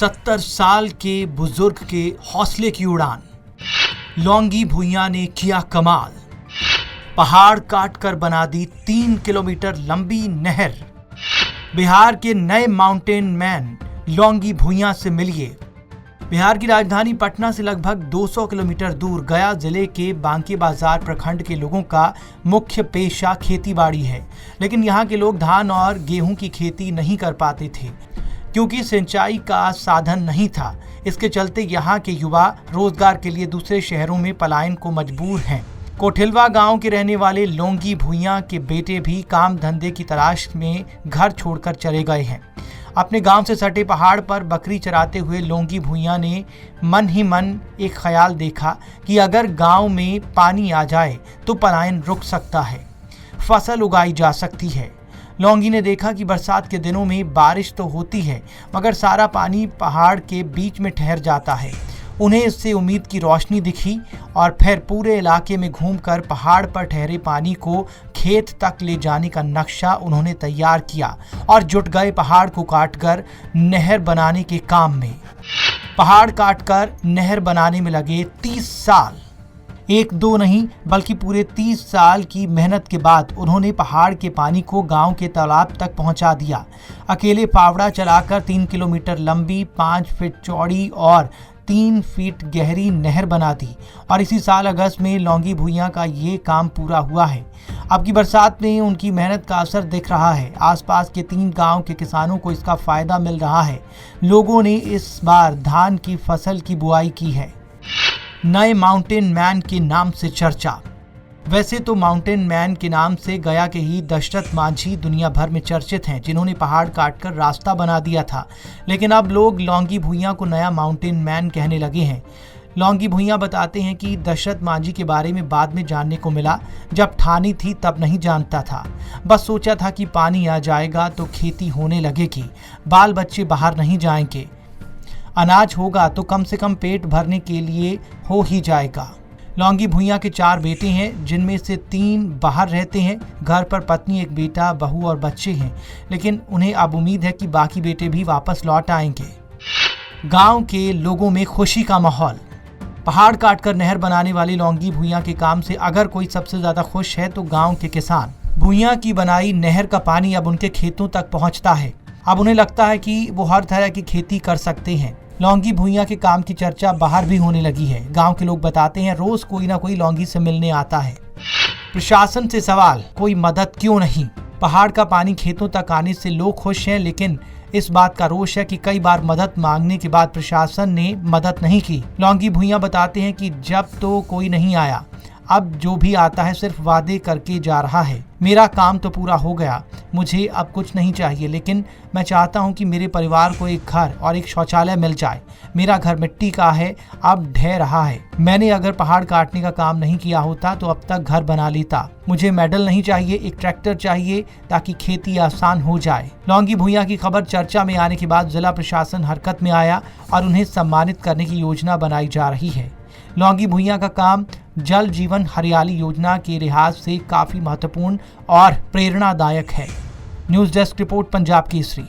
70 साल के बुजुर्ग के हौसले की उड़ान। लौंगी भुइयां ने किया कमाल। पहाड़ काटकर बना दी 3 किलोमीटर लंबी नहर। बिहार के नए माउंटेन मैन लौंगी भुइयां से मिलिए। बिहार की राजधानी पटना से लगभग 200 किलोमीटर दूर गया जिले के बांके बाजार प्रखंड के लोगों का मुख्य पेशा खेतीबाड़ी है, लेकिन यहाँ के लोग धान और गेहूं की खेती नहीं कर पाते थे क्योंकि सिंचाई का साधन नहीं था। इसके चलते यहाँ के युवा रोजगार के लिए दूसरे शहरों में पलायन को मजबूर हैं। कोठिलवा गांव के रहने वाले लौंगी भुइयां के बेटे भी काम धंधे की तलाश में घर छोड़कर चले गए हैं। अपने गांव से सटे पहाड़ पर बकरी चराते हुए लौंगी भुइयां ने मन ही मन एक ख्याल देखा कि अगर गांव में पानी आ जाए तो पलायन रुक सकता है, फसल उगाई जा सकती है। लौंगी ने देखा कि बरसात के दिनों में बारिश तो होती है मगर सारा पानी पहाड़ के बीच में ठहर जाता है। उन्हें इससे उम्मीद की रोशनी दिखी और फिर पूरे इलाके में घूमकर पहाड़ पर ठहरे पानी को खेत तक ले जाने का नक्शा उन्होंने तैयार किया और जुट गए पहाड़ को काटकर नहर बनाने के काम में। पहाड़ काटकर नहर बनाने में लगे 30 साल। एक दो नहीं बल्कि पूरे 30 साल की मेहनत के बाद उन्होंने पहाड़ के पानी को गांव के तालाब तक पहुंचा दिया। अकेले फावड़ा चलाकर 3 किलोमीटर लंबी, 5 फीट चौड़ी और 3 फीट गहरी नहर बना दी और इसी साल अगस्त में लौंगी भुइयां का ये काम पूरा हुआ है। अब की बरसात में उनकी मेहनत का असर दिख रहा है। आसपास के 3 गांव के किसानों को इसका फायदा मिल रहा है। लोगों ने इस बार धान की फसल की बुआई की है। नए माउंटेन मैन के नाम से चर्चा। वैसे तो माउंटेन मैन के नाम से गया के ही दशरथ मांझी दुनिया भर में चर्चित हैं, जिन्होंने पहाड़ काटकर रास्ता बना दिया था, लेकिन अब लोग लौंगी भुइयां को नया माउंटेन मैन कहने लगे हैं। लौंगी भुइयां बताते हैं कि दशरथ मांझी के बारे में बाद में जानने को मिला। जब ठानी थी तब नहीं जानता था, बस सोचा था कि पानी आ जाएगा तो खेती होने लगेगी, बाल बच्चे बाहर नहीं जाएंगे, अनाज होगा तो कम से कम पेट भरने के लिए हो ही जाएगा। लौंगी भुइयां के 4 बेटे हैं, जिनमें से 3 बाहर रहते हैं। घर पर पत्नी, एक बेटा, बहू और बच्चे हैं, लेकिन उन्हें अब उम्मीद है कि बाकी बेटे भी वापस लौट आएंगे। गांव के लोगों में खुशी का माहौल। पहाड़ काटकर नहर बनाने वाली लौंगी भुइयां के काम से अगर कोई सबसे ज्यादा खुश है तो गाँव के किसान। भुइयां की बनाई नहर का पानी अब उनके खेतों तक पहुँचता है। अब उन्हें लगता है कि वो हर तरह की खेती कर सकते हैं। लौंगी भुइयां के काम की चर्चा बाहर भी होने लगी है। गांव के लोग बताते हैं रोज कोई ना कोई लौंगी से मिलने आता है। प्रशासन से सवाल, कोई मदद क्यों नहीं? पहाड़ का पानी खेतों तक आने से लोग खुश हैं, लेकिन इस बात का रोष है कि कई बार मदद मांगने के बाद प्रशासन ने मदद नहीं की। लौंगी भुइयां बताते हैं कि जब तो कोई नहीं आया, अब जो भी आता है सिर्फ वादे करके जा रहा है। मेरा काम तो पूरा हो गया, मुझे अब कुछ नहीं चाहिए, लेकिन मैं चाहता हूं कि मेरे परिवार को एक घर और एक शौचालय मिल जाए। मेरा घर मिट्टी का है, अब ढह रहा है। मैंने अगर पहाड़ काटने का काम नहीं किया होता तो अब तक घर बना लेता। मुझे मेडल नहीं चाहिए, एक ट्रैक्टर चाहिए ताकि खेती आसान हो जाए। लौंगी भुइयां की खबर चर्चा में आने के बाद जिला प्रशासन हरकत में आया और उन्हें सम्मानित करने की योजना बनाई जा रही है। लौंगी भुइयां का काम जल जीवन हरियाली योजना के लिहाज से काफी महत्वपूर्ण और प्रेरणादायक है। News desk report, Punjab Kesari.